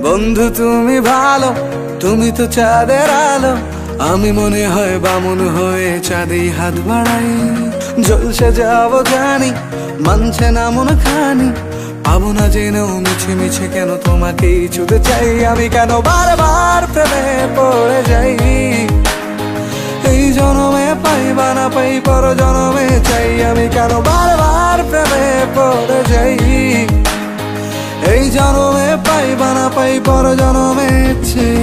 বন্ধু তুমি ভালো, তুমি তো চাঁদের আলো। আমি মনে হয় বামুন হয়ে চাঁদেই হাত বাড়াই। ঝলসে যাবো জানি, মানছে না মন খানি। পাবো না জেনেও মিছে মিছে কেন তোমাকেই ছুতে চাই। আমি কেন বারবার প্রেমে পড়ে যাই। এই জনমে পাই বা না পাই, পর জনমে চাই। আমি কেন বারবার প্রেমে পড়ে যাই। এই জনমে পাই বা না পাই, পর জনমে চাই।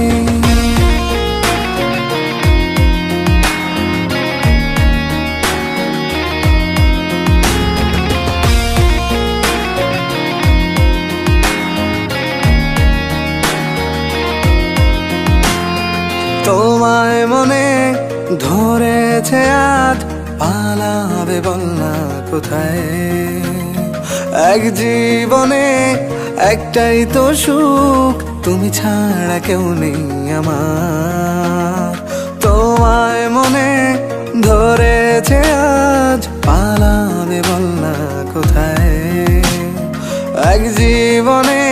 তোমায় মনে ধরেছে আজ, পালাবে বল না কোথায়। এক জীবনে একটাই তো সুখ, তুমি ছাড়া কেউ নেই আমার। তোমায় মনে ধরেছে আজ, পালাবে বল না কোথায়। এক জীবনে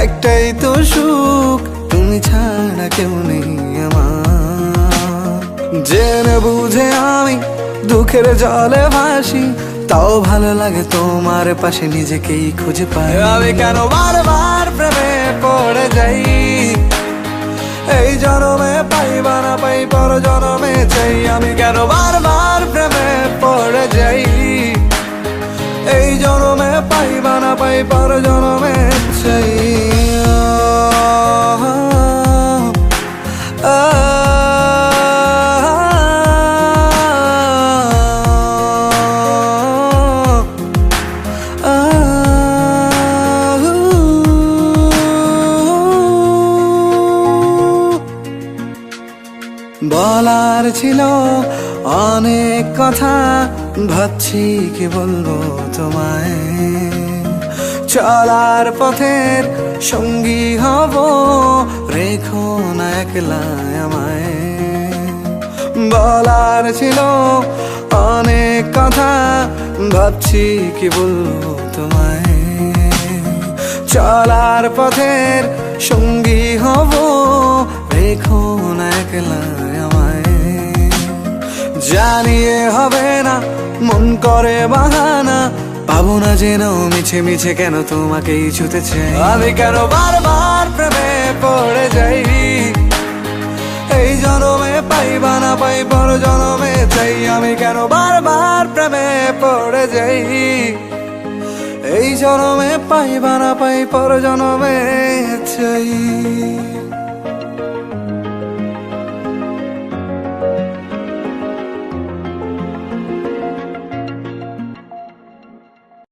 একটাই তো সুখ, তুমি ছাড়া কেউ নেই আমার। জেনে বুঝে আমি দুঃখের জলে ভাসি, তাও ভালো লাগে তোমার পাশে নিজেকেই খুঁজে পাই। আমি কেন বারবার প্রেমে পড়ে যাই। এই জনমে পাই বা না পাই, পর জনমে চাই। আমি কেন বারবার প্রেমে পড়ে যাই। এই জনমে পাই বা না পাই, পর জনমে চাই। বলার ছিল অনেক কথা, ভাবছি কি বলবো তোমায়। চলার পথের সঙ্গী হব, রেখো না একলা আমায়। বলার ছিল অনেক কথা, ভাবছি কি বলবো তোমায়। চলার পথের সঙ্গী হব, রেখো না একলা আমায়। জানিয়ে হবে না, মন করে বাহানা। পাবো না জেনেও মিছে মিছে কেন তোমাকেই ছুতে চাই। আমি কেন বারবার প্রেমে পড়ে যাই। এই জনমে পাই বা না পাই, পর জনমে চাই। আমি কেন বারবার প্রেমে পড়ে যাই। এই জনমে পাই বা না পাই, পর জনমে চাই।